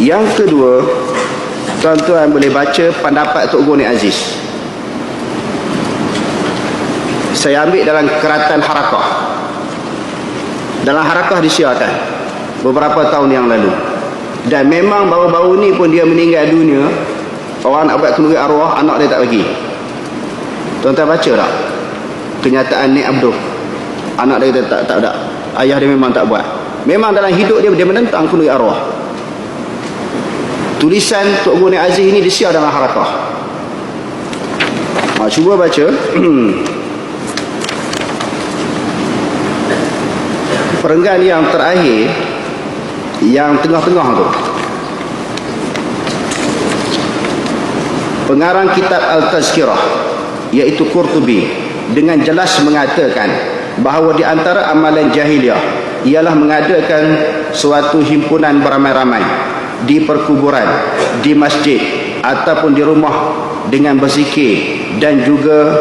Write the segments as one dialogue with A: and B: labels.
A: Yang kedua, tuan-tuan boleh baca pendapat Tok Guru Nik Aziz. Saya ambil dalam keratan Harakah. Dalam Harakah disiarkan beberapa tahun yang lalu. Dan memang baru-baru ni pun dia meninggal dunia. Orang nak buat kenduri arwah, anak dia tak bagi. Tuan-tuan baca tak kenyataan Nik Abdul? Anak dia tak ada. Ayah dia memang tak buat. Memang dalam hidup dia menentang kenduri arwah. Tulisan Tok Guru Nik Aziz ini disiar dalam Harakah. Cuba baca. Perenggan yang terakhir, yang tengah-tengah tu, pengarang kitab Al-Tazkirah, iaitu Qurtubi, dengan jelas mengatakan bahawa di antara amalan jahiliah ialah mengadakan suatu himpunan beramai-ramai di perkuburan, di masjid ataupun di rumah dengan berzikir dan juga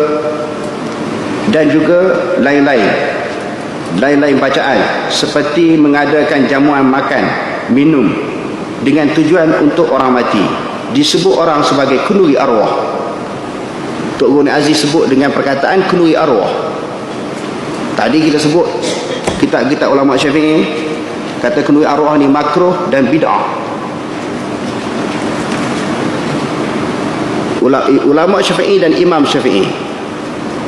A: lain-lain bacaan, seperti mengadakan jamuan makan minum dengan tujuan untuk orang mati. Disebut orang sebagai kenduri arwah. Tok Guru Nik Aziz sebut dengan perkataan kenduri arwah. Tadi kita sebut kitab-kitab ulama Syafi'i kata kenduri arwah ni makruh dan bid'ah. Ulama Syafi'i dan Imam Syafi'i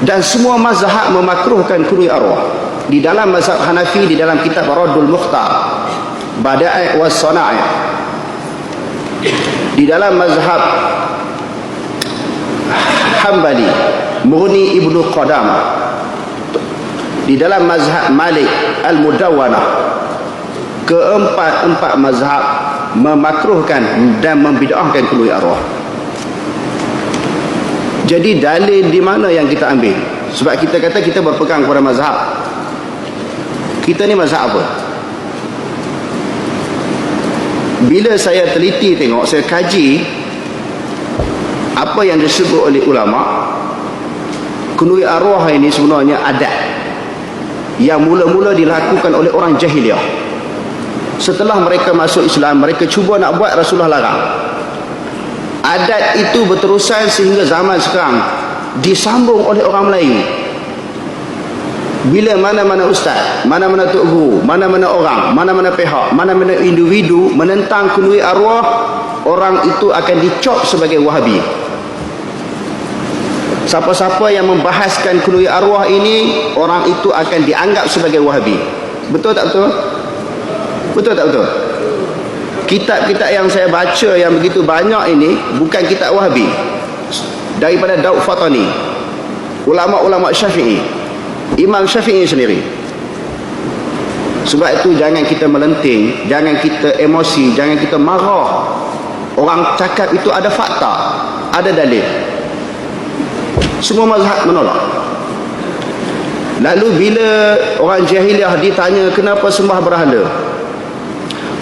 A: dan semua mazhab memakruhkan kenduri arwah. Di dalam mazhab Hanafi, di dalam kitab Raddul Mukhtar, Bada'i' was Sana'i'. Di dalam mazhab Hambali, Mughni Ibnu Qadamah. Di dalam mazhab Malik, Al-Mudawwanah. Keempat mazhab memakruhkan dan membid'ahkan kenduri arwah. Jadi dalil di mana yang kita ambil? Sebab kita kata kita berpegang kepada mazhab. Kita ni mazhab apa? Bila saya teliti tengok, saya kaji apa yang disebut oleh ulama, kenduri arwah ini sebenarnya adat yang mula-mula dilakukan oleh orang jahiliah. Setelah mereka masuk Islam, mereka cuba nak buat, Rasulullah larang. Adat itu berterusan sehingga zaman sekarang disambung oleh orang Melayu. Bila mana-mana ustaz, mana-mana tok guru, mana-mana orang, mana-mana pihak, mana-mana individu menentang kenduri arwah, orang itu akan dicop sebagai Wahabi. Siapa-siapa yang membahaskan kenduri arwah ini, orang itu akan dianggap sebagai Wahabi. Betul tak betul? Betul tak betul? Kitab-kitab yang saya baca yang begitu banyak ini bukan kitab Wahabi. Daripada Daud Fatani, ulama-ulama Syafi'i, Imam Syafi'i sendiri. Sebab itu jangan kita melenting, jangan kita emosi, jangan kita marah. Orang cakap itu ada fakta, ada dalil. Semua mazhab menolak. Lalu bila orang jahiliah ditanya kenapa sembah berhala,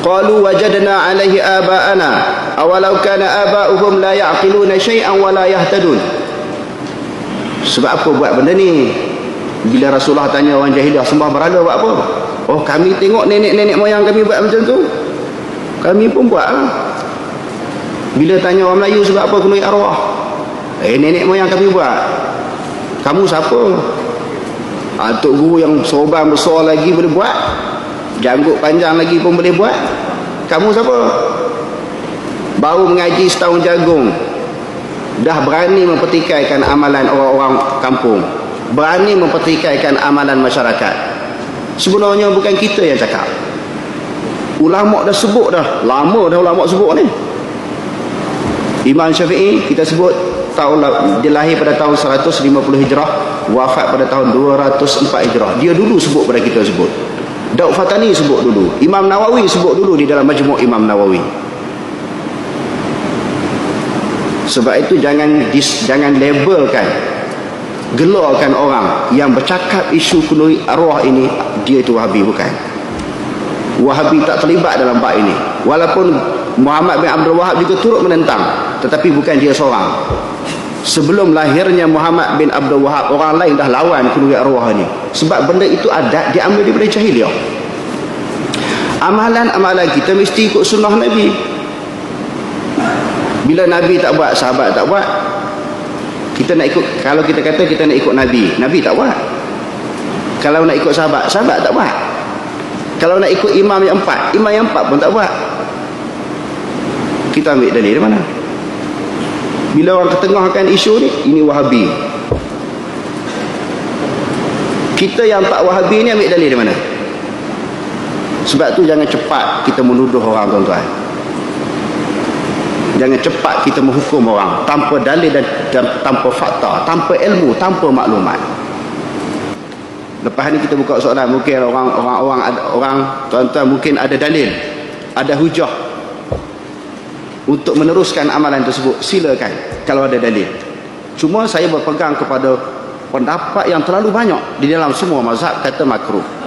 A: qalu wajadna alaihi aba'ana awalau kana aba'uhum la ya'qiluna syai'an wa la yahtadun. Sebab apa buat benda ni? Bila Rasulullah tanya orang jahiliah sembah berhala buat apa? Oh, kami tengok nenek-nenek moyang kami buat macam tu, kami pun buat lah. Bila tanya orang Melayu sebab apa kenduri arwah, nenek moyang kami buat. Kamu siapa? Tok guru yang sorban besar lagi boleh buat, janggut panjang lagi pun boleh buat. Kamu siapa? Baru mengaji setahun jagung dah berani mempertikaikan amalan orang-orang kampung, berani mempertikaikan amalan masyarakat. Sebenarnya bukan kita yang cakap, ulama dah sebut dah, lama dah ulama sebut ni. Imam Syafi'i kita sebut dia lahir pada tahun 150 Hijrah, wafat pada tahun 204 Hijrah. Dia dulu sebut pada kita sebut. Daud Fatani sebut dulu, Imam Nawawi sebut dulu di dalam Majmu' Imam Nawawi. Sebab itu jangan labelkan, gelarkan orang yang bercakap isu kenduri arwah ini dia itu Wahabi. Bukan. Wahabi tak terlibat dalam bab ini. Walaupun Muhammad bin Abdul Wahab juga turut menentang, tetapi bukan dia seorang. Sebelum lahirnya Muhammad bin Abdul Wahab, orang lain dah lawan kenduri arwah ini. Sebab benda itu adat diambil daripada jahiliah. Amalan-amalan kita mesti ikut sunnah Nabi. Bila Nabi tak buat, sahabat tak buat. Kita nak ikut, kalau kita kata kita nak ikut Nabi, Nabi tak buat. Kalau nak ikut sahabat, sahabat tak buat. Kalau nak ikut imam yang empat pun tak buat. Kita ambil dalil dari mana? Bila orang ketengahkan isu ni, ini Wahabi. Kita yang tak Wahabi ni ambil dalil dari mana? Sebab tu jangan cepat kita menuduh orang, tuan-tuan. Jangan cepat kita menghukum orang tanpa dalil dan tanpa fakta, tanpa ilmu, tanpa maklumat. Lepas ni kita buka soalan, mungkin orang tuan-tuan mungkin ada dalil, ada hujah untuk meneruskan amalan tersebut. Silakan kalau ada dalil. Cuma saya berpegang kepada pendapat yang terlalu banyak di dalam semua mazhab kata makruh.